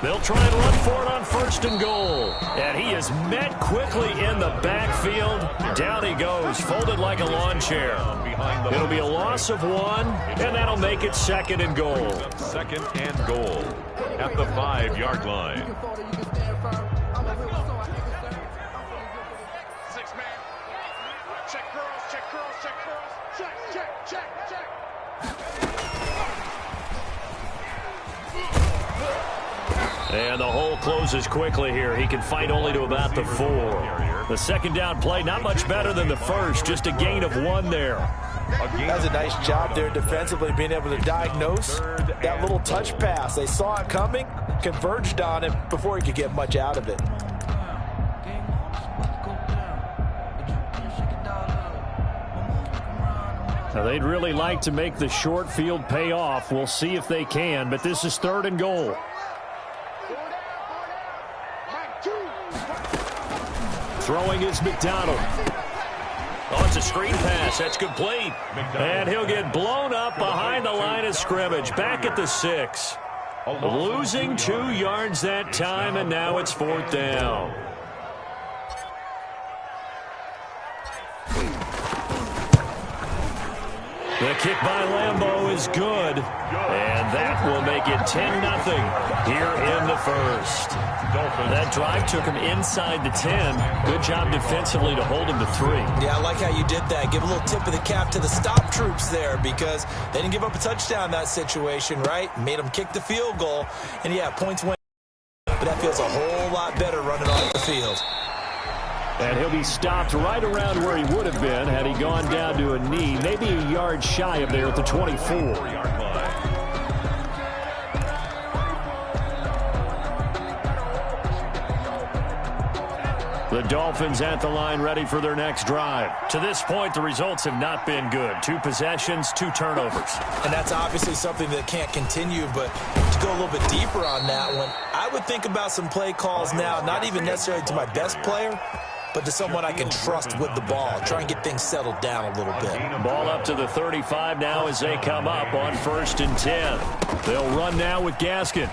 They'll try and run for it on 1st and goal. And he is met quickly in the backfield. Down he goes, folded like a lawn chair. It'll be a loss of 1, and that'll make it 2nd and goal. 2nd and goal at the 5-yard line. And the hole closes quickly here. He can fight only to about the 4. The 2nd down play, not much better than the 1st. Just a gain of 1 there. That's a nice job there defensively, being able to diagnose that little touch pass. They saw it coming, converged on it before he could get much out of it. Now, they'd really like to make the short field pay off. We'll see if they can, but this is 3rd and goal. Throwing is McDonald. Oh, it's a screen pass. That's complete. And he'll get blown up behind the line of scrimmage. Back at the 6. Losing 2 yards that time, and now it's 4th down. The kick by Lambeau is good, and that will make it 10-0 here in the 1st. That drive took him inside the 10. Good job defensively to hold him to 3. Yeah, I like how you did that. Give a little tip of the cap to the stop troops there, because they didn't give up a touchdown in that situation, right? Made them kick the field goal, and yeah, points went, but that feels a whole lot better running off the field. And he'll be stopped right around where he would have been had he gone down to a knee, maybe a yard shy of there at the 24. The Dolphins at the line ready for their next drive. To this point, the results have not been good. 2 possessions, 2 turnovers. And that's obviously something that can't continue, but to go a little bit deeper on that one, I would think about some play calls now, not even necessarily to my best player, but to someone I can trust with the ball. Try and get things settled down a little bit. Ball up to the 35 now as they come up on 1st and 10. They'll run now with Gaskin.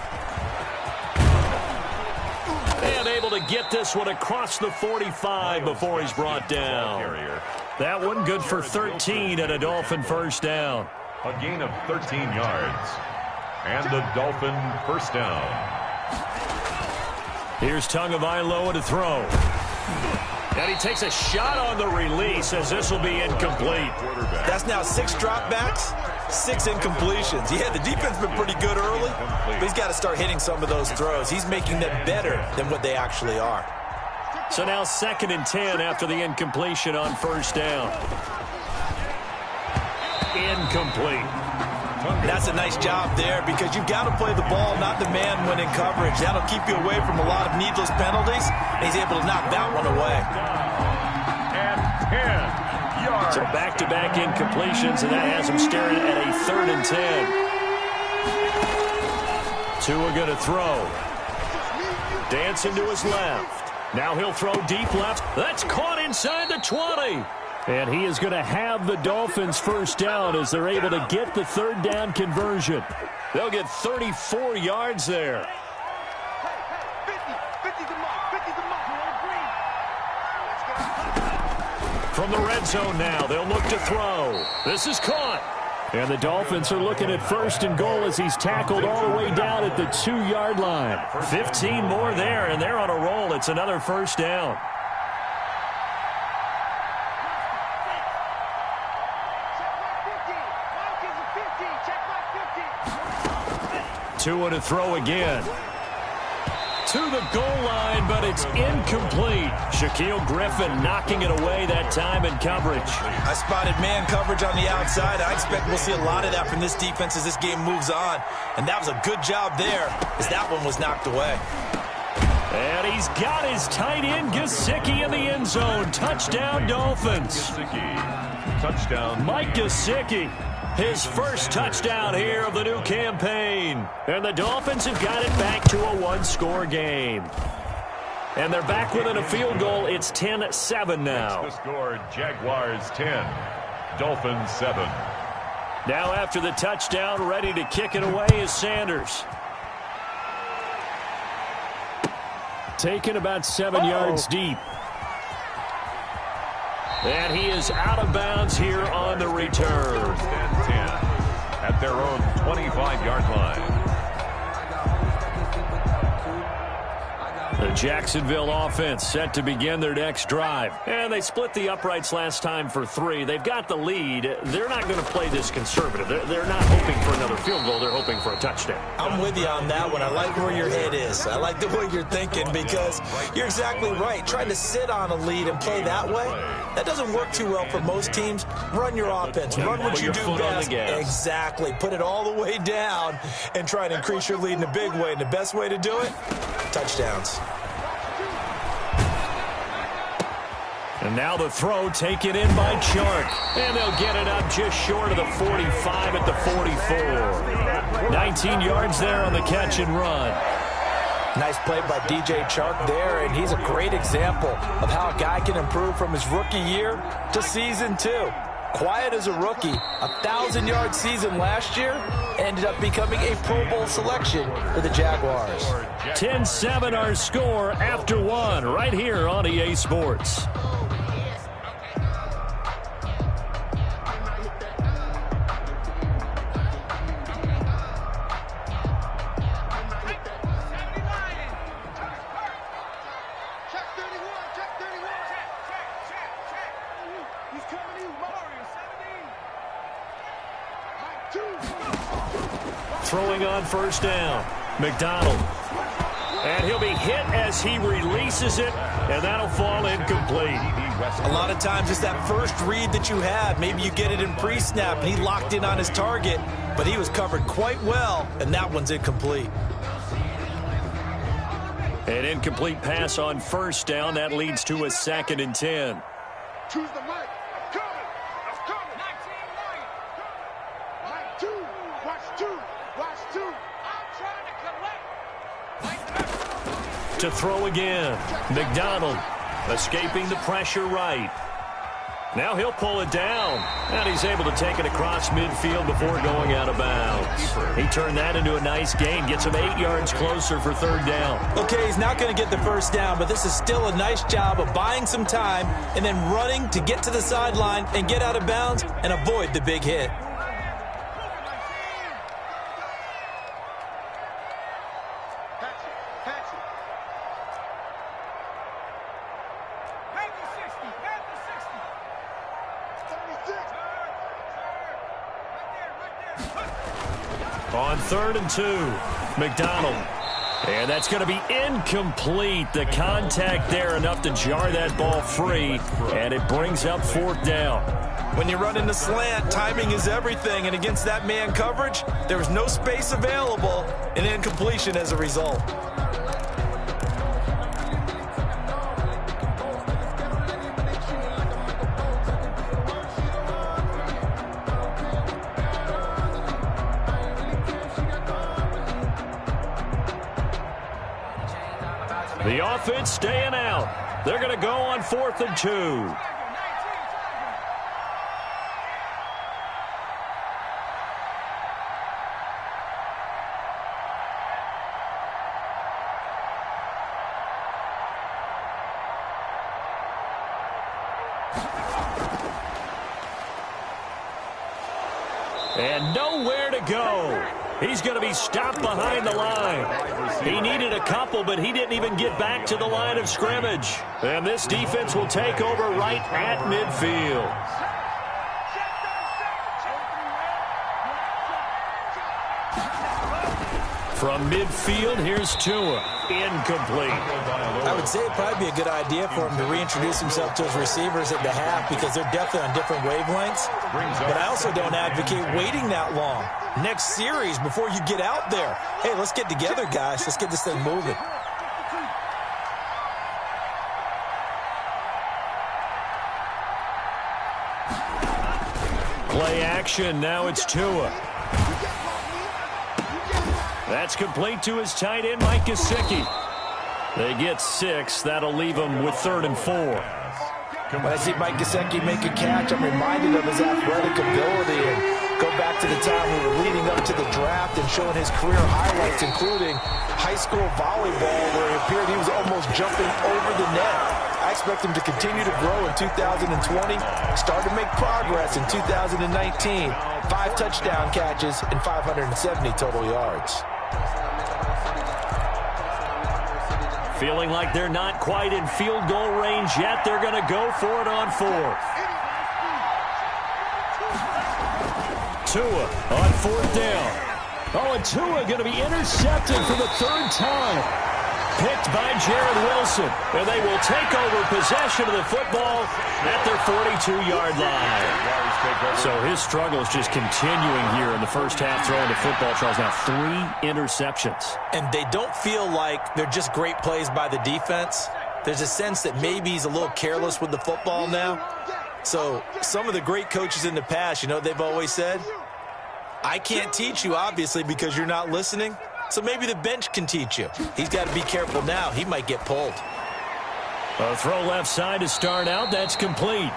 And able to get this one across the 45 before he's brought down. That one good for 13 and a Dolphin 1st down. A gain of 13 yards. And the Dolphin 1st down. Here's Tagovailoa to throw. And he takes a shot on the release as this will be incomplete. That's now 6 dropbacks, 6 incompletions. Yeah, the defense has been pretty good early, but he's got to start hitting some of those throws. He's making them better than what they actually are. So now 2nd and 10 after the incompletion on 1st down. Incomplete. That's a nice job there, because you've got to play the ball, not the man when in coverage. That'll keep you away from a lot of needless penalties, and he's able to knock that one away. And 10 yards. So back-to-back incompletions, and that has him staring at a 3rd and 10. 2 are going to throw. Dancing to his left. Now he'll throw deep left. That's caught inside the 20. And he is going to have the Dolphins 1st down as they're able to get the 3rd down conversion. They'll get 34 yards there. From the red zone now, they'll look to throw. This is caught. And the Dolphins are looking at 1st and goal as he's tackled all the way down at the 2-yard line. 15 more there, and they're on a roll. It's another 1st down. Tua to throw again. To the goal line, but it's incomplete. Shaquille Griffin knocking it away that time in coverage. I spotted man coverage on the outside. I expect we'll see a lot of that from this defense as this game moves on. And that was a good job there as that one was knocked away. And he's got his tight end, Gesicki, in the end zone. Touchdown, Dolphins. Touchdown. Mike Gesicki. His 1st touchdown here of the new campaign. And the Dolphins have got it back to a 1-score game. And they're back within a field goal. It's 10-7 now. The score, Jaguars 10, Dolphins 7. Now after the touchdown, ready to kick it away is Sanders. taken about 7 yards deep. And he is out of bounds here on the return. 1st and 10 at their own 25-yard line. The Jacksonville offense set to begin their next drive. And they split the uprights last time for 3. They've got the lead. They're not going to play this conservative. They're not hoping for another field goal. They're hoping for a touchdown. I'm with you on that one. I like where your head is. I like the way you're thinking because you're exactly right. Trying to sit on a lead and play that way, that doesn't work too well for most teams. Run your offense. Run what you do best. Exactly. Put it all the way down and try and increase your lead in a big way. And the best way to do it, touchdowns. And now the throw taken in by Chark. And they'll get it up just short of the 45 at the 44. 19 yards there on the catch and run. Nice play by DJ Chark there, and he's a great example of how a guy can improve from his rookie year to season 2. Quiet as a rookie, 1,000-yard season last year, ended up becoming a Pro Bowl selection for the Jaguars. 10-7 our score after 1 right here on EA Sports. Throwing on 1st down, McDonald. And he'll be hit as he releases it, and that'll fall incomplete. A lot of times it's that first read that you have. Maybe you get it in pre-snap, and he locked in on his target, but he was covered quite well, and that one's incomplete. An incomplete pass on 1st down. That leads to a 2nd and 10. Choose the mic. I'm coming. I'm coming. 19, Mike 2. Watch 2. Watch 2. I'm trying to collect. To throw again. McDonald escaping the pressure right. Now he'll pull it down. And he's able to take it across midfield before going out of bounds. He turned that into a nice gain. Gets him 8 yards closer for 3rd down. Okay, he's not going to get the 1st down, but this is still a nice job of buying some time and then running to get to the sideline and get out of bounds and avoid the big hit. On 3rd and 2, McDonald. And that's going to be incomplete. The contact there enough to jar that ball free, and it brings up 4th down. When you run in the slant, timing is everything, and against that man coverage, there was no space available, and incompletion as a result. The offense staying out. They're going to go on 4th and 2. And nowhere to go. He's going to be stopped behind the line. He needed a couple, but he didn't even get back to the line of scrimmage. And this defense will take over right at midfield. From midfield, here's Tua. Incomplete. I would say it'd probably be a good idea for him to reintroduce himself to his receivers at the half because they're definitely on different wavelengths. But I also don't advocate waiting that long. Next series, before you get out there, hey, let's get together, guys. Let's get this thing moving. Play action. Now it's Tua. That's complete to his tight end, Mike Gesicki. They get 6. That'll leave them with 3rd and 4. When I see Mike Gesicki make a catch, I'm reminded of his athletic ability and go back to the time we were leading up to the draft and showing his career highlights, including high high school volleyball where it appeared he was almost jumping over the net. I expect him to continue to grow in 2020, start to make progress in 2019. 5 touchdown catches and 570 total yards. Feeling like they're not quite in field goal range yet. They're going to go for it on 4th. Tua on 4th down. Oh, and Tua going to be intercepted for the 3rd time. Picked by Jared Wilson. And they will take over possession of the football at their 42-yard line. So his struggle is just continuing here in the first half throwing the football. Charles, now 3 interceptions. And they don't feel like they're just great plays by the defense. There's a sense that maybe he's a little careless with the football now. So some of the great coaches in the past, you know, they've always said, I can't teach you, obviously, because you're not listening. So maybe the bench can teach you. He's got to be careful now. He might get pulled. A throw left side to start out. That's complete.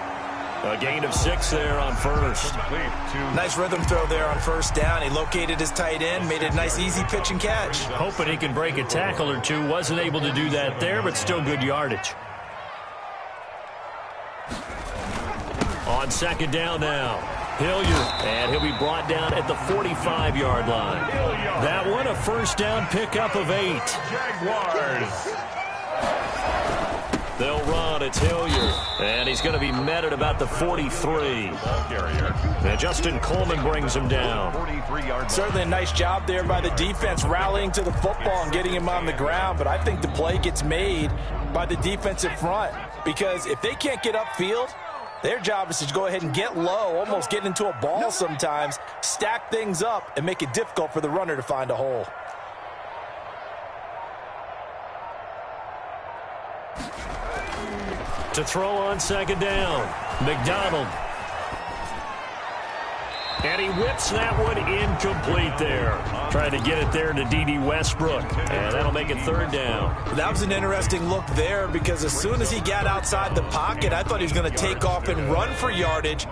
A gain of 6 there on 1st. Nice rhythm throw there on 1st down. He located his tight end, made a nice easy pitch and catch. Hoping he can break a tackle or two. Wasn't able to do that there, but still good yardage. On 2nd down now. Hilliard, and he'll be brought down at the 45-yard line. That one, a 1st down pickup of 8. Jaguars. They'll run. It's Hilliard, and he's going to be met at about the 43. And Justin Coleman brings him down. Certainly a nice job there by the defense rallying to the football and getting him on the ground, but I think the play gets made by the defensive front because if they can't get upfield, their job is to go ahead and get low, almost get into a ball sometimes, stack things up, and make it difficult for the runner to find a hole. To throw on 2nd down, McDonald. And he whips that one incomplete there. Trying to get it there to D.D. Westbrook. And that'll make it 3rd down. That was an interesting look there because as soon as he got outside the pocket, I thought he was going to take off and run for yardage.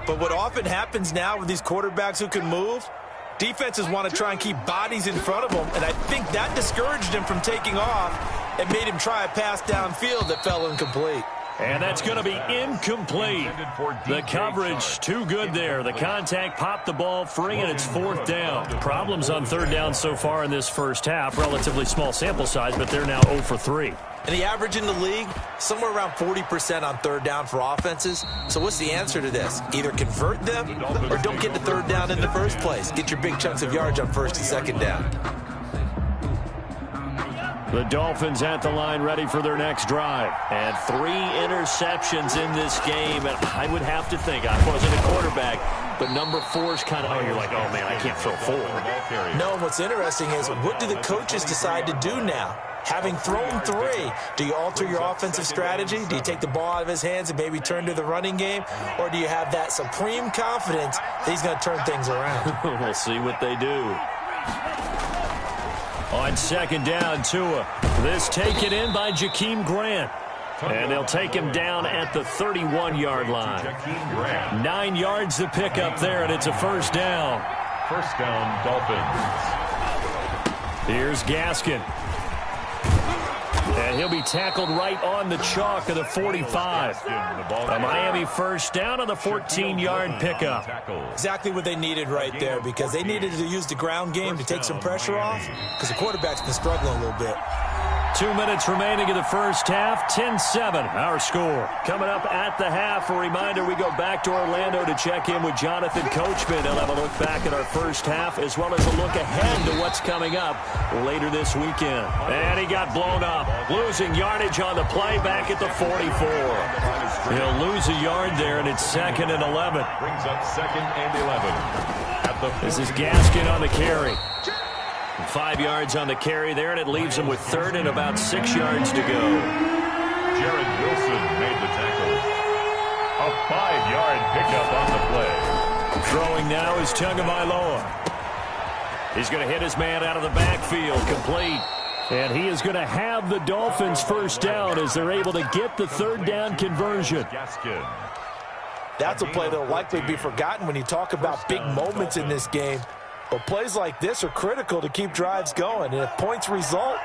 But what often happens now with these quarterbacks who can move, defenses want to try and keep bodies in front of them. And I think that discouraged him from taking off and made him try a pass downfield that fell incomplete. And that's going to be incomplete. The coverage too good there. The contact popped the ball free, and it's 4th down. Problems on 3rd down so far in this first half. Relatively small sample size, but they're now 0 for 3. And the average in the league, somewhere around 40% on 3rd down for offenses. So what's the answer to this? Either convert them or don't get to 3rd down in the first place. Get your big chunks of yards on 1st and 2nd down. The Dolphins at the line ready for their next drive. And 3 interceptions in this game. And I would have to think, I wasn't a quarterback, but number 4 is kind of, oh, you're like, oh, man, I can't throw 4. No, what's interesting is what do the coaches decide to do now? Having thrown 3, do you alter your offensive strategy? Do you take the ball out of his hands and maybe turn to the running game? Or do you have that supreme confidence that he's going to turn things around? We'll see what they do. On 2nd down, Tua. This taken in by Jakeem Grant. And they'll take him down at the 31-yard line. 9 yards to pick up there, and it's a 1st down. 1st down, Dolphins. Here's Gaskin. And he'll be tackled right on the chalk of the 45. A Miami 1st down on the 14-yard pickup. Exactly what they needed right there because they needed to use the ground game to take some pressure off because the quarterback's been struggling a little bit. 2 minutes remaining in the first half. 10-7, our score. Coming up at the half, a reminder, we go back to Orlando to check in with Jonathan Coachman. He'll have a look back at our first half as well as a look ahead to what's coming up later this weekend. And he got blown up. Losing yardage on the play back at the 44. He'll lose a yard there, and it's 2nd and 11. Brings up 2nd and 11. At the This is Gaskin on the carry. 5 yards on the carry there, and it leaves him with 3rd and about 6 yards to go. Jared Wilson made the tackle. A 5-yard pickup on the play. Throwing now is Tagovailoa. He's going to hit his man out of the backfield, complete. And he is going to have the Dolphins 1st down as they're able to get the 3rd down conversion. Gaskin. That's a play that will likely be forgotten when you talk about big moments in this game. But plays like this are critical to keep drives going. And if points result,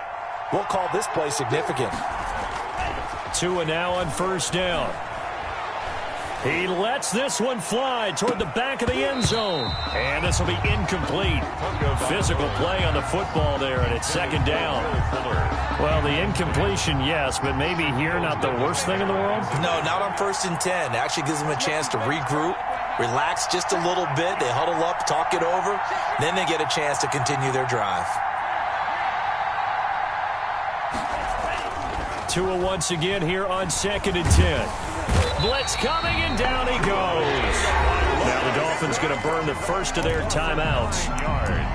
we'll call this play significant. 2 now on first down. He lets this one fly toward the back of the end zone. And this will be incomplete. Physical play on the football there, and it's second down. Well, the incompletion, yes, but maybe here not the worst thing in the world? No, not on 1st and 10. Actually gives them a chance to regroup, relax just a little bit. They huddle up, talk it over. Then they get a chance to continue their drive. Tua once again here on 2nd and 10. Blitz coming, and down he goes. Now the Dolphins going to burn the first of their timeouts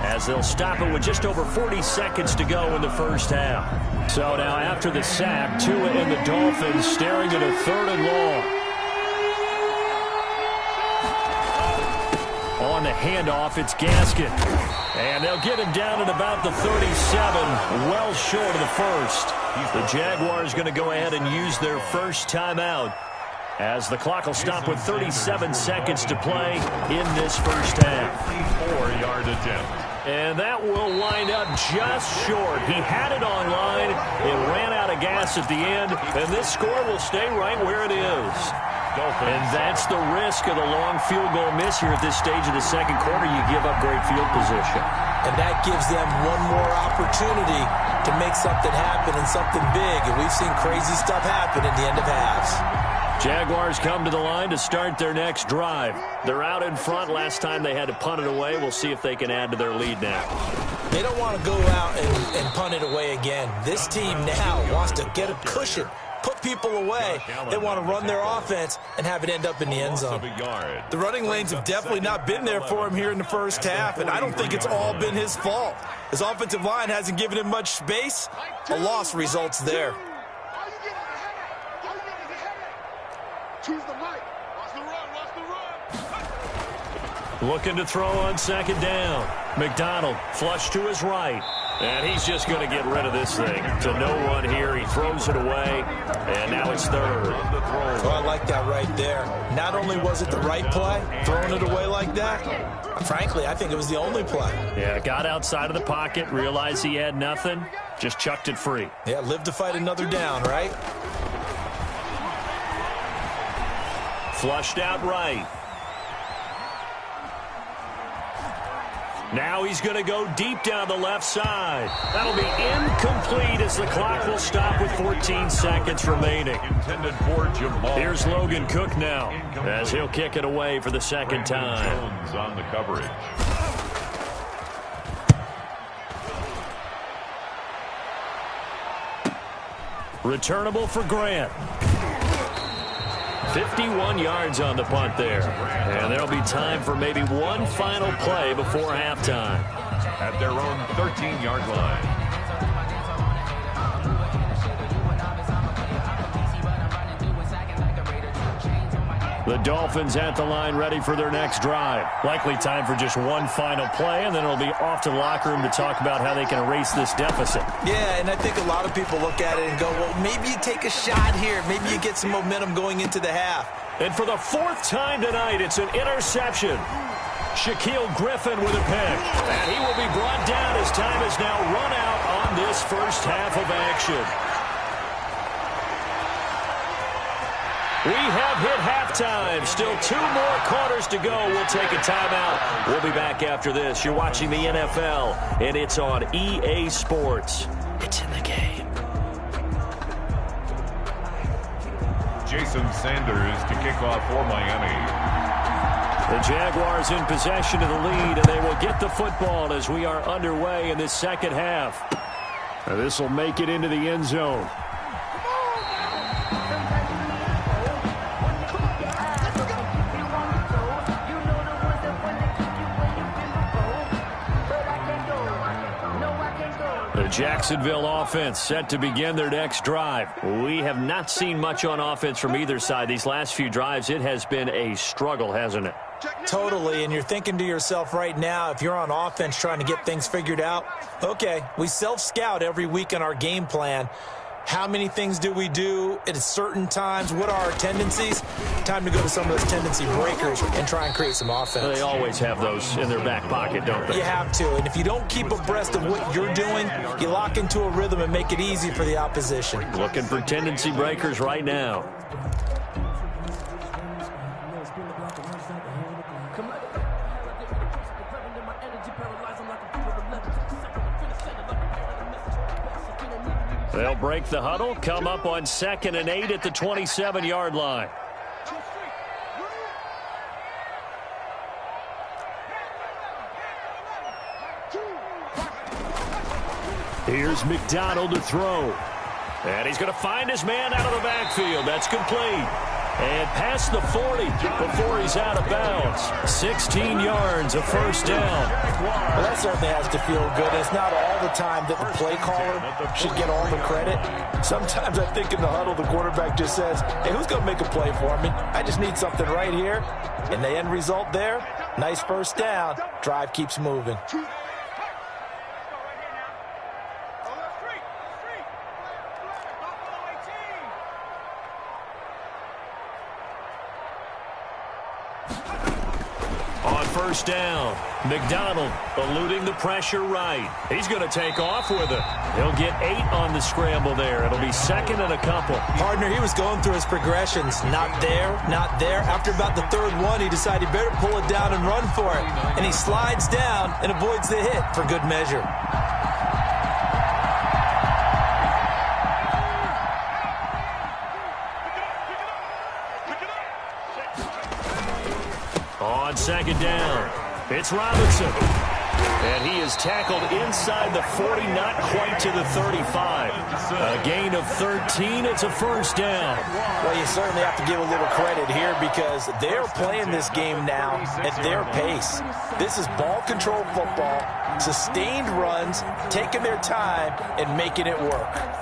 as they'll stop it with just over 40 seconds to go in the first half. So now after the sack, Tua and the Dolphins staring at a 3rd and long. On the handoff, it's Gaskin. And they'll get him down at about the 37, well short of the first. The Jaguars going to go ahead and use their first timeout, as the clock will stop with 37 seconds to play in this first half. 4-yard attempt. And that will wind up just short. He had it on line. It ran out of gas at the end, and this score will stay right where it is. And that's the risk of the long field goal miss here at this stage of the second quarter. You give up great field position. And that gives them one more opportunity to make something happen and something big. And we've seen crazy stuff happen at the end of halves. Jaguars come to the line to start their next drive. They're out in front. Last time they had to punt it away. We'll see if they can add to their lead now. They don't want to go out and punt it away again. This team now wants to get a cushion, put people away. They want to run their offense and have it end up in the end zone. The running lanes have definitely not been there for him here in the first half, and I don't think it's all been his fault. His offensive line hasn't given him much space. A loss results there. Choose the right. Watch the run. Watch the run. Looking to throw on 2nd down. McDonald flush to his right. And he's just going to get rid of this thing. To no one here. He throws it away. And now it's 3rd. Oh, I like that right there. Not only was it the right play, throwing it away like that, frankly, I think it was the only play. Yeah, got outside of the pocket, realized he had nothing, just chucked it free. Yeah, live to fight another down, right? Flushed out right. Now he's going to go deep down the left side. That'll be incomplete as the clock will stop with 14 seconds remaining. Intended for Jamal. Here's Logan Cook now as he'll kick it away for the second time. Jones on the coverage. Returnable for Grant. 51 yards on the punt there. And there'll be time for maybe one final play before halftime. At their own 13-yard line. The Dolphins at the line ready for their next drive. Likely time for just one final play, and then it'll be off to the locker room to talk about how they can erase this deficit. Yeah, and I think a lot of people look at it and go, well, maybe you take a shot here. Maybe you get some momentum going into the half. And for the 4th time tonight, it's an interception. Shaquille Griffin with a pick. And he will be brought down as time is now run out on this first half of action. We have hit halftime. Still 2 more quarters to go. We'll take a timeout. We'll be back after this. You're watching the NFL, and it's on EA Sports. It's in the game. Jason Sanders to kick off for Miami. The Jaguars in possession of the lead, and they will get the football as we are underway in this second half. Now this will make it into the end zone. The Jacksonville offense set to begin their next drive. We have not seen much on offense from either side. These last few drives, it has been a struggle, hasn't it? Totally, and you're thinking to yourself right now, if you're on offense trying to get things figured out, okay, we self-scout every week in our game plan, How many things do we do at certain times? What are our tendencies? Time to go to some of those tendency breakers and try and create some offense. They always have those in their back pocket, don't they? You have to, and if you don't keep abreast of what you're doing, you lock into a rhythm and make it easy for the opposition. Looking for tendency breakers right now. They'll break the huddle, come up on 2nd and 8 at the 27-yard line. Here's McDonald to throw. And he's going to find his man out of the backfield. That's complete. And past the 40 before he's out of bounds. 16 yards, a first down. Well, that certainly has to feel good. It's not all the time that the play caller should get all the credit. Sometimes I think in the huddle, the quarterback just says, hey, who's going to make a play for me? I just need something right here. And the end result there, nice first down. Drive keeps moving. First down. McDonald eluding the pressure right. He's going to take off with it. He'll get 8 on the scramble there. It'll be 2nd and a couple. Partner, he was going through his progressions. Not there, not there. After about the 3rd one, he decided he better pull it down and run for it. And he slides down and avoids the hit for good measure. On 2nd down, it's Robinson. And he is tackled inside the 40, not quite to the 35. A gain of 13, it's a first down. Well, you certainly have to give a little credit here because they're playing this game now at their pace. This is ball control football, sustained runs, taking their time and making it work.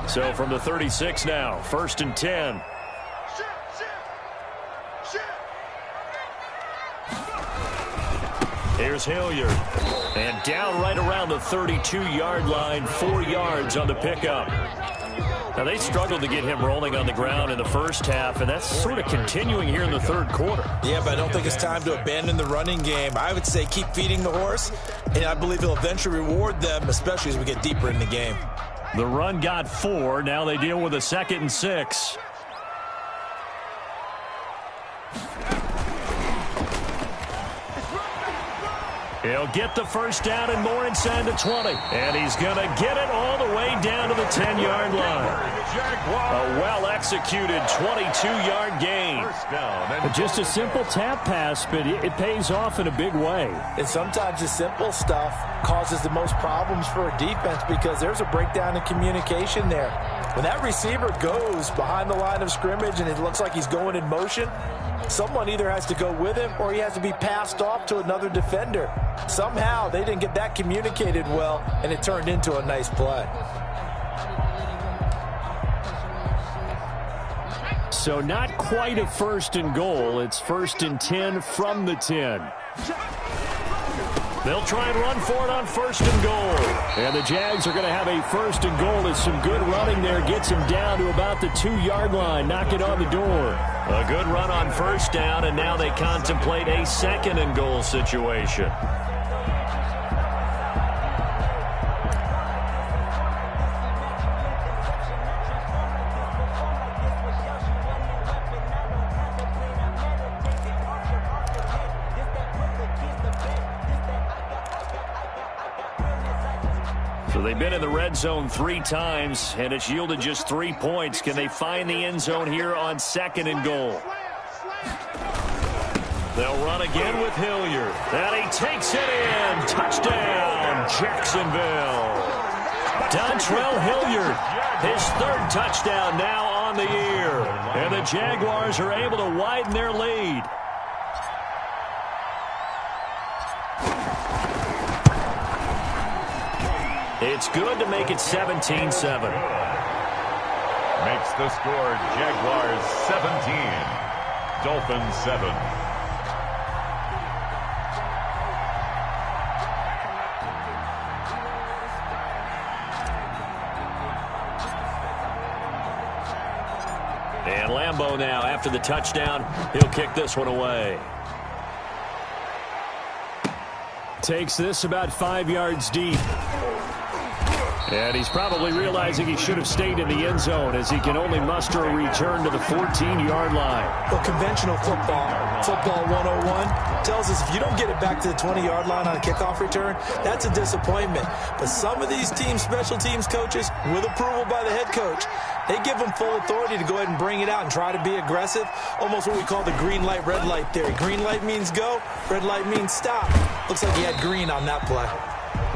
So from the 36 now, 1st and 10. Here's Hilliard. And down right around the 32-yard line, 4 yards on the pickup. Now, they struggled to get him rolling on the ground in the first half, and that's sort of continuing here in the 3rd quarter. Yeah, but I don't think it's time to abandon the running game. I would say keep feeding the horse, and I believe he'll eventually reward them, especially as we get deeper in the game. The run got 4. Now they deal with a 2nd and 6. He'll get the first down and more inside the 20. And he's going to get it all the way down to the 10-yard line. A well-executed 22-yard gain. Just a simple tap pass, but it pays off in a big way. And sometimes the simple stuff causes the most problems for a defense because there's a breakdown in communication there. When that receiver goes behind the line of scrimmage and it looks like he's going in motion, someone either has to go with him or he has to be passed off to another defender. Somehow they didn't get that communicated well, and it turned into a nice play. So not quite a 1st and goal. It's 1st and 10 from the 10. They'll try and run for it on 1st and goal. And the Jags are going to have a 1st and goal as some good running there gets him down to about the 2-yard line. Knock it on the door. A good run on 1st down, and now they contemplate a 2nd and goal situation. So they've been in the red zone 3 times, and it's yielded just 3 points. Can they find the end zone here on 2nd and goal? They'll run again with Hilliard. And he takes it in. Touchdown, Jacksonville. Dontrell Hilliard, his 3rd touchdown now on the year. And the Jaguars are able to widen their lead. It's good to make it 17-7. Makes the score Jaguars 17, Dolphins 7. Lambeau now after the touchdown. He'll kick this one away. Takes this about 5 yards deep. And he's probably realizing he should have stayed in the end zone as he can only muster a return to the 14-yard line. Well, conventional football 101, tells us if you don't get it back to the 20-yard line on a kickoff return, that's a disappointment. But some of these special teams coaches, with approval by the head coach, they give them full authority to go ahead and bring it out and try to be aggressive, almost what we call the green light, red light theory. Green light means go, red light means stop. Looks like he had green on that play.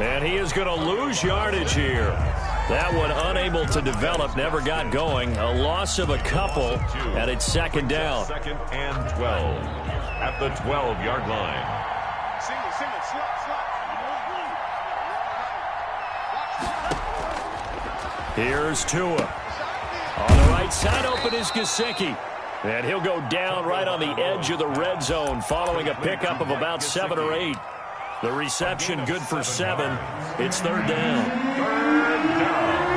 And he is going to lose yardage here. That one unable to develop, never got going. A loss of a couple, and it's second down. Second and 12 at the 12-yard line. Here's Tua. On the right side open is Gesicki. And he'll go down right on the edge of the red zone following a pickup of about 7 or 8. The reception good for 7. It's third down. Third down.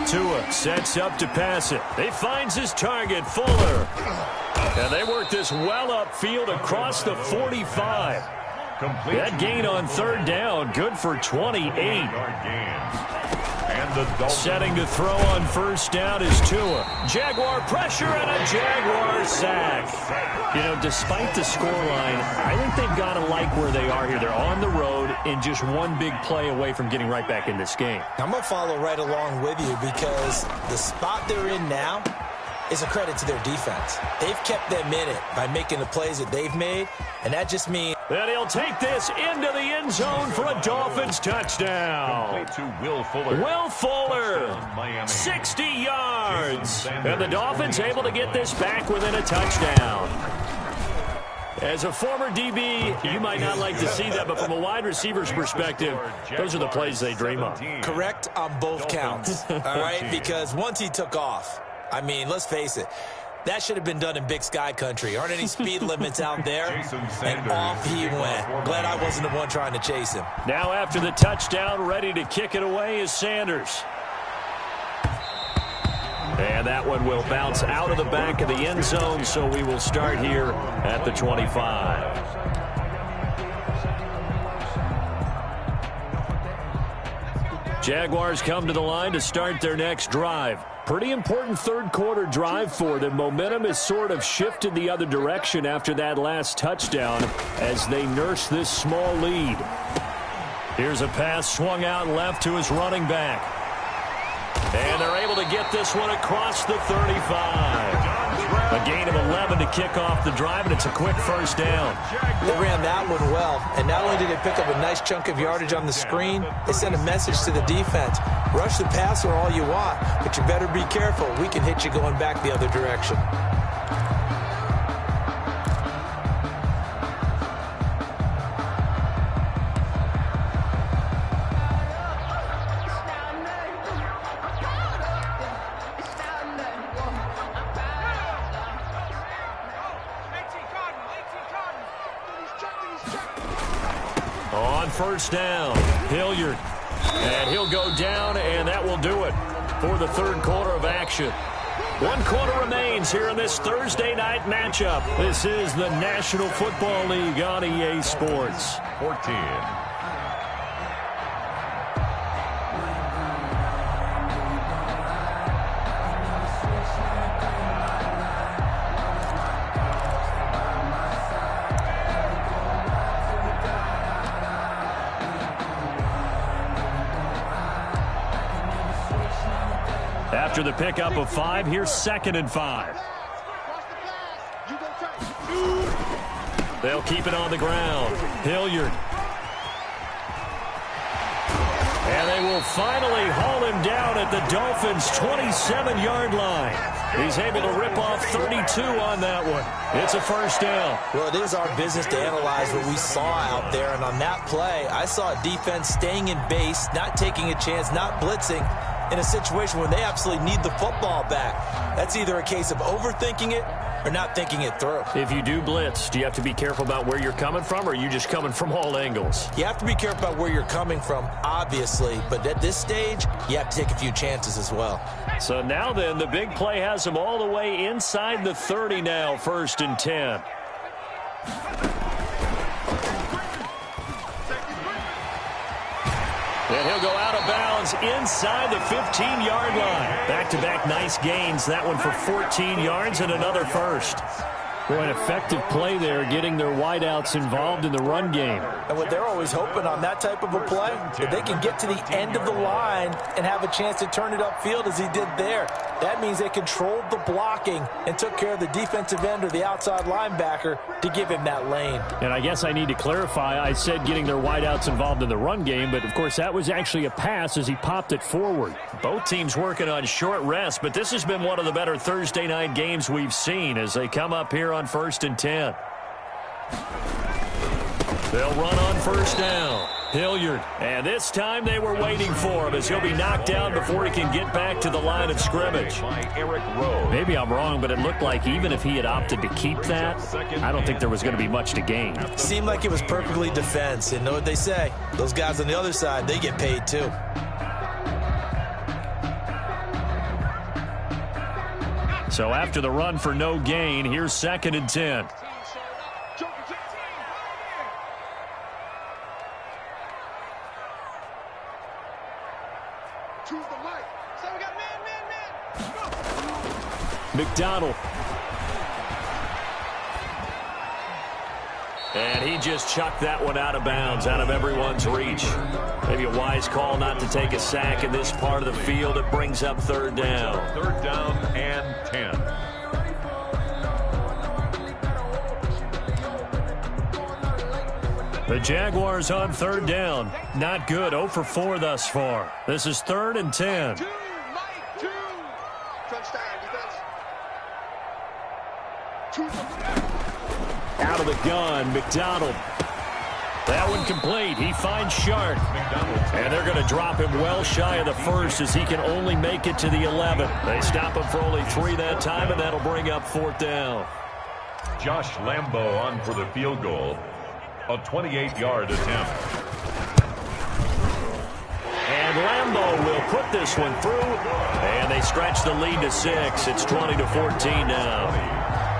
Tua sets up to pass it. He finds his target, Fuller. And they work this well upfield across the 45. That gain on third down, good for 28. Setting to throw on first down is Tua. Jaguar pressure and a Jaguar sack. You know, despite the scoreline, I think they've got to like where they are here. They're on the road and just one big play away from getting right back in this game. I'm going to follow right along with you because the spot they're in now is a credit to their defense. They've kept them in it by making the plays that they've made, and that just means that he'll take this into the end zone for a Dolphins touchdown. To Will Fuller. Will Fuller, 60 yards. And the Dolphins able to get this back within a touchdown. As a former DB, you might not like to see that, but from a wide receiver's perspective, those are the plays they dream of. Correct on both counts, all right? Because once he took off, I mean, let's face it, that should have been done in Big Sky country. Aren't any speed limits out there? And off he went. Glad I wasn't the one trying to chase him. Now after the touchdown, ready to kick it away is Sanders. And that one will bounce out of the back of the end zone, so we will start here at the 25. Jaguars come to the line to start their next drive. Pretty important third quarter drive for them. Momentum has sort of shifted the other direction after that last touchdown as they nurse this small lead. Here's a pass swung out left to his running back. And they're able to get this one across the 35. A gain of 11 to kick off the drive, and it's a quick first down. They ran that one well, and not only did they pick up a nice chunk of yardage on the screen, they sent a message to the defense. Rush the passer all you want, but you better be careful. We can hit you going back the other direction. First down, Hilliard, and he'll go down, and that will do it for the third quarter of action. 1 quarter remains here in this Thursday night matchup. This is the National Football League on EA Sports. 14. After the pickup of 5, here's 2nd and 5. They'll keep it on the ground. Hilliard. And they will finally haul him down at the Dolphins' 27-yard line. He's able to rip off 32 on that one. It's a first down. Well, it is our business to analyze what we saw out there. And on that play, I saw a defense staying in base, not taking a chance, not blitzing, in a situation where they absolutely need the football back. That's either a case of overthinking it or not thinking it through. If you do blitz, do you have to be careful about where you're coming from, or are you just coming from all angles? You have to be careful about where you're coming from, obviously, but at this stage, you have to take a few chances as well. So now then, the big play has him all the way inside the 30 now, 1st and 10. And he'll go out of bounds inside the 15-yard line. Back-to-back nice gains. That one for 14 yards and another first. Boy, an effective play there, getting their wideouts involved in the run game. And what they're always hoping on that type of a play, if they can get to the end of the line and have a chance to turn it upfield as he did there, that means they controlled the blocking and took care of the defensive end or the outside linebacker to give him that lane. And I guess I need to clarify, I said getting their wideouts involved in the run game, but of course that was actually a pass as he popped it forward. Both teams working on short rest, but this has been one of the better Thursday night games we've seen as they come up here on 1st and 10. They'll run on 1st down. Hilliard. And this time they were waiting for him as he'll be knocked down before he can get back to the line of scrimmage. Maybe I'm wrong, but it looked like even if he had opted to keep that, I don't think there was going to be much to gain. Seemed like it was perfectly defense. And know what they say? Those guys on the other side, they get paid too. So after the run for no gain, here's 2nd and 10. McDonald. And he just chucked that one out of bounds, out of everyone's reach. Maybe a wise call not to take a sack in this part of the field. It brings up 3rd down. 3rd down and 10. The Jaguars on 3rd down. Not good. 0 for 4 thus far. This is 3rd and 10. Out of the gun, McDonald. That one complete. He finds Sharp. And they're going to drop him well shy of the 1st as he can only make it to the 11. They stop him for only 3 that time, and that'll bring up 4th down. Josh Lambo on for the field goal. A 28-yard attempt. And Lambo will put this one through. And they stretch the lead to 6. It's 20-14 now.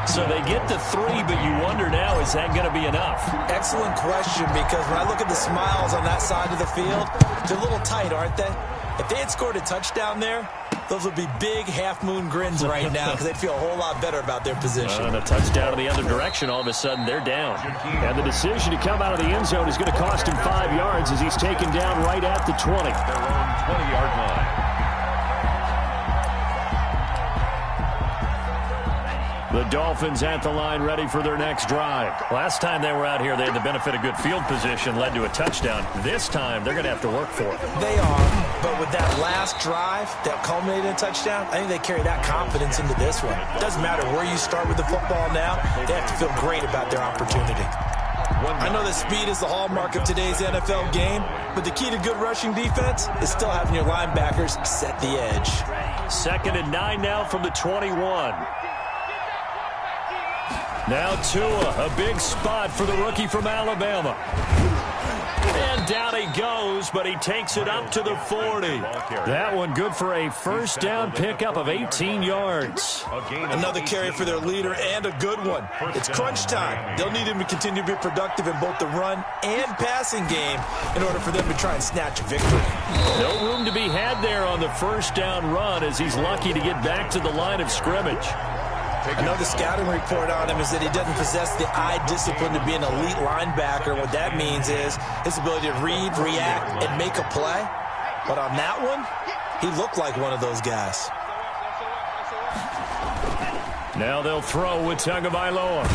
So they get to 3, but you wonder now, is that going to be enough? Excellent question, because when I look at the smiles on that side of the field, they're a little tight, aren't they? If they had scored a touchdown there, those would be big half-moon grins right now because they'd feel a whole lot better about their position. And a touchdown in the other direction, all of a sudden they're down. And the decision to come out of the end zone is going to cost him 5 yards as he's taken down right at the 20. Their own 20-yard line. The Dolphins at the line ready for their next drive. Last time they were out here, they had the benefit of good field position, led to a touchdown. This time, they're going to have to work for it. They are, but with that last drive that culminated in a touchdown, I think they carry that confidence into this one. It doesn't matter where you start with the football now, they have to feel great about their opportunity. I know that speed is the hallmark of today's NFL game, but the key to good rushing defense is still having your linebackers set the edge. 2nd and 9 now from the 21. Now Tua, a big spot for the rookie from Alabama. And down he goes, but he takes it up to the 40. That one good for a 1st down pickup of 18 yards. Another carry for their leader and a good one. It's crunch time. They'll need him to continue to be productive in both the run and passing game in order for them to try and snatch a victory. No room to be had there on the 1st down run as he's lucky to get back to the line of scrimmage. I know the scouting report on him is that he doesn't possess the eye discipline to be an elite linebacker. What that means is his ability to read, react, and make a play. But on that one, he looked like one of those guys. Now they'll throw with Tagovailoa.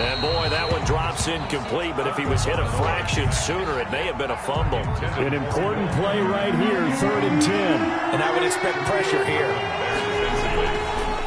And boy, that one drops incomplete, but if he was hit a fraction sooner, it may have been a fumble. An important play right here, 3rd and 10. And I would expect pressure here.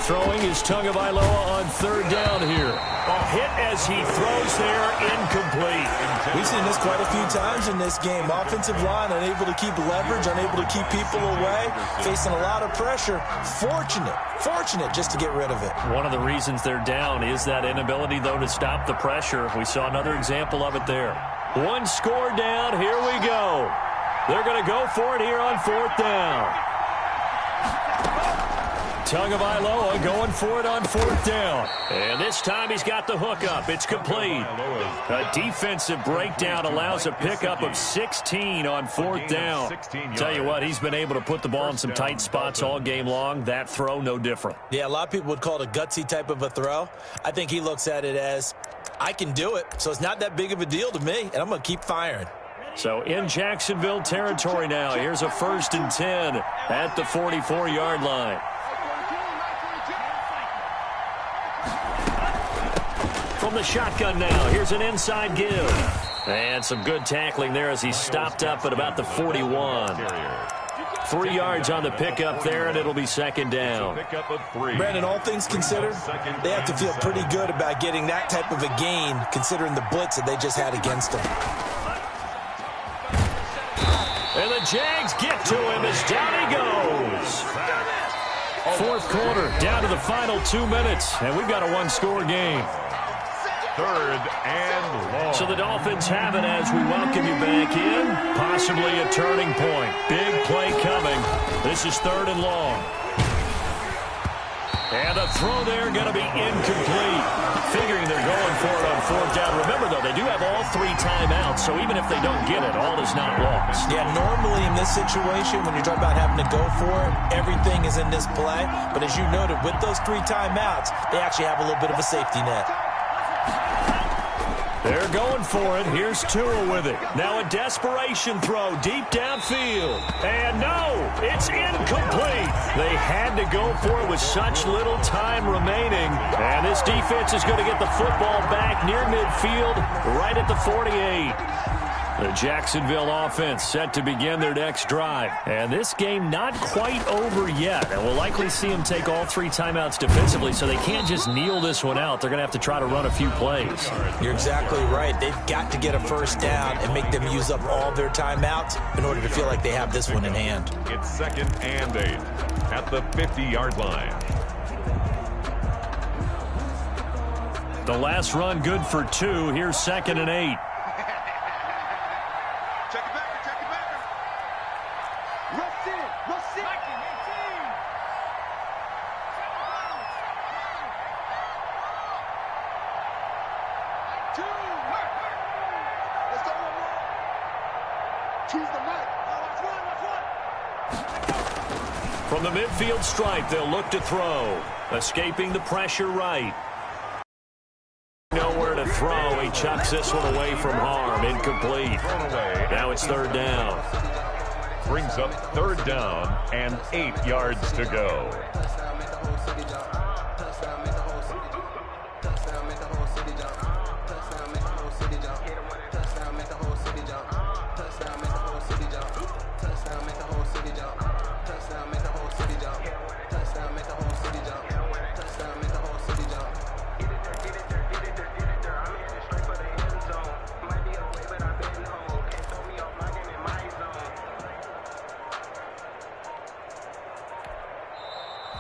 throwing is Tagovailoa on third down here. A hit as he throws there, incomplete. We've seen this quite a few times in this game. Offensive line unable to keep leverage, unable to keep people away, facing a lot of pressure. Fortunate just to get rid of it. One of the reasons they're down is that inability, though, to stop the pressure. We saw another example of it there. One score down. Here we go. They're going to go for it here on fourth down. Tagovailoa going for it on fourth down. And this time he's got the hook up. It's complete. A defensive breakdown allows a pickup of 16 on fourth down. Tell you what, he's been able to put the ball in some tight spots all game long. That throw, no different. Yeah, a lot of people would call it a gutsy type of a throw. I think he looks at it as, I can do it, so it's not that big of a deal to me, and I'm going to keep firing. So in Jacksonville territory now, here's a 1st and 10 at the 44-yard line. From the shotgun now, here's an inside give. And some good tackling there as he stopped up at about the 41. 3 yards on the pickup there, and it'll be second down. Brandon, all things considered, they have to feel pretty good about getting that type of a gain, considering the blitz that they just had against them. And the Jags get to him as down he goes. Fourth quarter, down to the final 2 minutes, and we've got a one-score game. 3rd and long. So the Dolphins have it as we welcome you back in. Possibly a turning point. Big play coming. This is 3rd and long. And the throw there going to be incomplete. Figuring they're going for it on fourth down. Remember, though, they do have all 3 timeouts, so even if they don't get it, all is not lost. Yeah, normally in this situation, when you talk about having to go for it, everything is in this play. But as you noted, with those 3 timeouts, they actually have a little bit of a safety net. They're going for it. Here's Tua with it. Now a desperation throw deep downfield. And no, it's incomplete. They had to go for it with such little time remaining. And this defense is going to get the football back near midfield, right at the 48. The Jacksonville offense set to begin their next drive. And this game not quite over yet. And we'll likely see them take all 3 timeouts defensively, so they can't just kneel this one out. They're going to have to try to run a few plays. You're exactly right. They've got to get a first down and make them use up all their timeouts in order to feel like they have this one in hand. It's 2nd and 8 at the 50-yard line. The last run good for 2. Here's 2nd and 8. From the midfield stripe, they'll look to throw. Escaping the pressure right. Nowhere to throw. He chucks this one away from harm. Incomplete. Now it's 3rd down. Brings up 3rd down and 8 yards to go.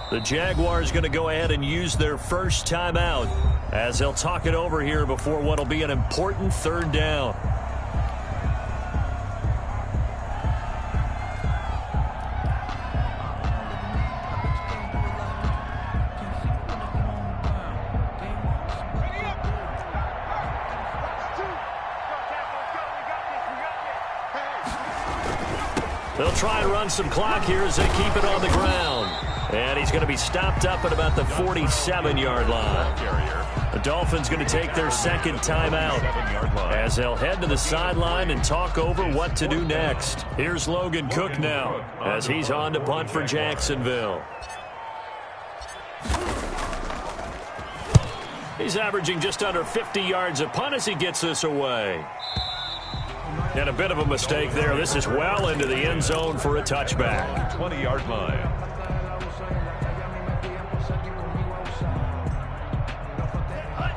The Jaguars going to go ahead and use their first timeout as they'll talk it over here before what will be an important 3rd down. They'll try and run some clock here as they keep it on the ground. And he's going to be stopped up at about the 47-yard line. The Dolphins going to take their 2nd timeout as they'll head to the sideline and talk over what to do next. Here's Logan Cook now as he's on to punt for Jacksonville. He's averaging just under 50 yards a punt as he gets this away. And a bit of a mistake there. This is well into the end zone for a touchback. 20-yard line.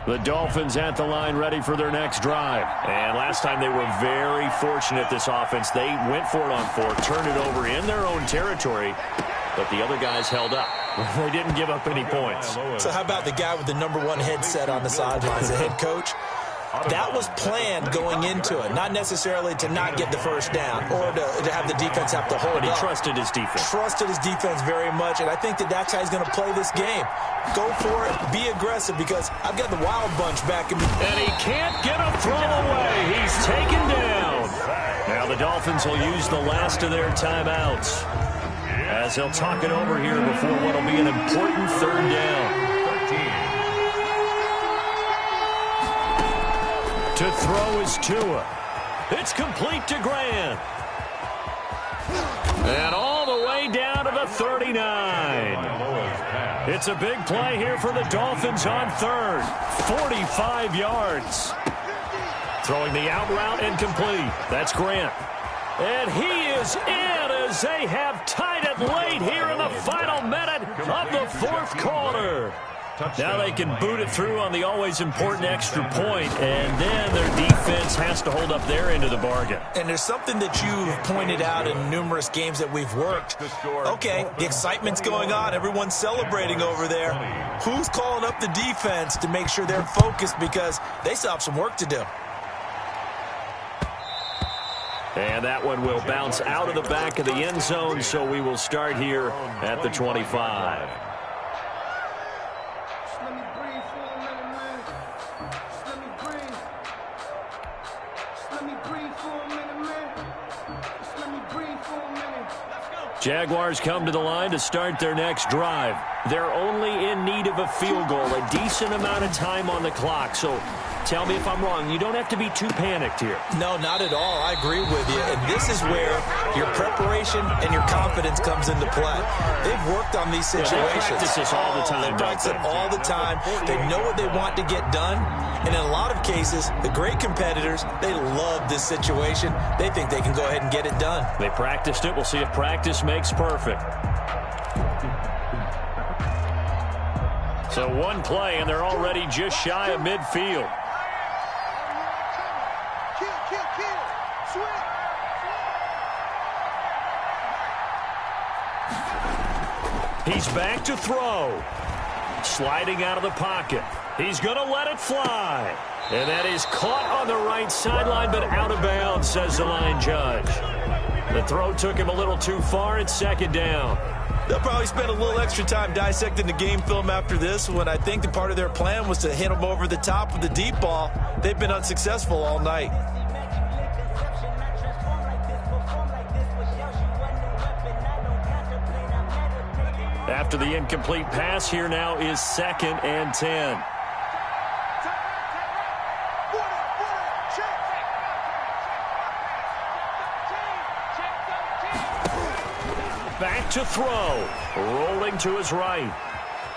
The Dolphins at the line ready for their next drive. And last time they were very fortunate, this offense. They went for it on 4, turned it over in their own territory, but the other guys held up. They didn't give up any points. So how about the guy with the #1 headset on the sidelines, the head coach? That was planned going into it, not necessarily to not get the first down or to have the defense have to hold up. But he trusted his defense. Trusted his defense very much, and I think that's how he's going to play this game. Go for it, be aggressive, because I've got the wild bunch back in me. And he can't get a throw away. He's taken down. Now the Dolphins will use the last of their timeouts as they'll talk it over here before what will be an important 3rd down. To throw is Tua. It's complete to Grant. And all the way down to the 39. It's a big play here for the Dolphins on 3rd. 45 yards. Throwing the out route and complete. That's Grant. And he is in as they have tied it late here in the final minute of the 4th quarter. Now they can boot it through on the always important extra point, and then their defense has to hold up their end of the bargain. And there's something that you've pointed out in numerous games that we've worked. Okay, the excitement's going on. Everyone's celebrating over there. Who's calling up the defense to make sure they're focused, because they still have some work to do? And that one will bounce out of the back of the end zone, so we will start here at the 25. Jaguars come to the line to start their next drive. They're only in need of a field goal, a decent amount of time on the clock. So tell me if I'm wrong. You don't have to be too panicked here. No, not at all. I agree with you. And this is where your preparation and your confidence comes into play. They've worked on these situations. They practice this all the time. They practice it all the time. They know what they want to get done. And in a lot of cases, the great competitors, they love this situation. They think they can go ahead and get it done. They practiced it. We'll see if practice makes perfect. So one play, and they're already just shy of midfield. He's back to throw. Sliding out of the pocket. He's going to let it fly. And that is caught on the right sideline, but out of bounds, says the line judge. The throw took him a little too far. It's 2nd down. They'll probably spend a little extra time dissecting the game film after this, when I think the part of their plan was to hit him over the top with the deep ball. They've been unsuccessful all night. After the incomplete pass, here now is 2nd and 10. Back to throw. Rolling to his right.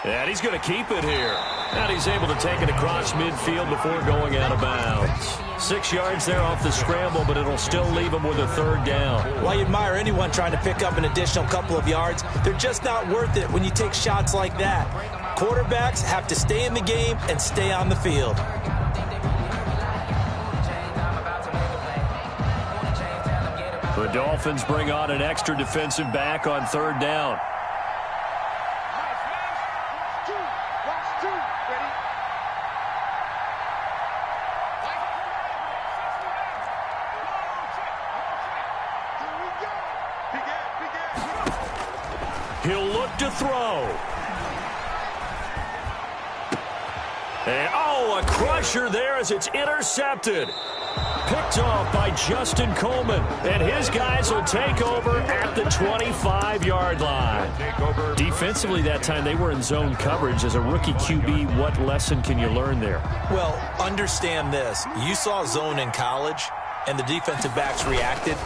And he's going to keep it here. And he's able to take it across midfield before going out of bounds. 6 yards there off the scramble, but it'll still leave him with a 3rd down. Well, I admire anyone trying to pick up an additional couple of yards. They're just not worth it when you take shots like that. Quarterbacks have to stay in the game and stay on the field. The Dolphins bring on an extra defensive back on 3rd down. He'll look to throw. And, a crusher there as it's intercepted. Picked off by Justin Coleman. And his guys will take over at the 25-yard line. Defensively that time, they were in zone coverage. As a rookie QB, what lesson can you learn there? Well, understand this. You saw zone in college, and the defensive backs reacted,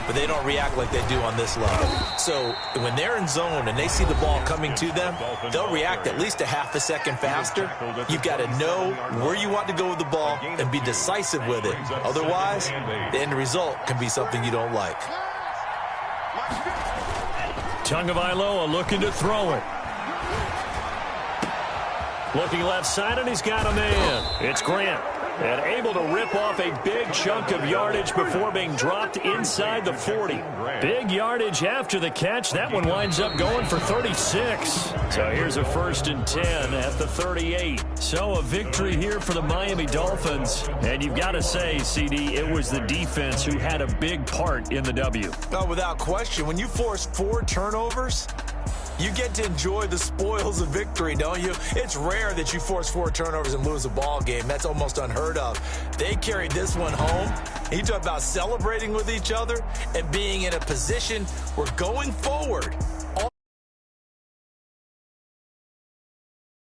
but they don't react like they do on this level. So when they're in zone and they see the ball coming to them, they'll react at least a half a second faster. You've got to know where you want to go with the ball and be decisive with it. Otherwise, the end result can be something you don't like. Tagovailoa looking to throw it. Looking left side, and he's got a man. It's Grant. And able to rip off a big chunk of yardage before being dropped inside the 40. Big yardage after the catch. That one winds up going for 36. So here's a 1st and 10 at the 38. So a victory here for the Miami Dolphins. And you've got to say, CD, it was the defense who had a big part in the W. No, without question. When you force 4 turnovers, you get to enjoy the spoils of victory, don't you? It's rare that you force 4 turnovers and lose a ball game. That's almost unheard of. They carried this one home. You talk about celebrating with each other and being in a position where going forward,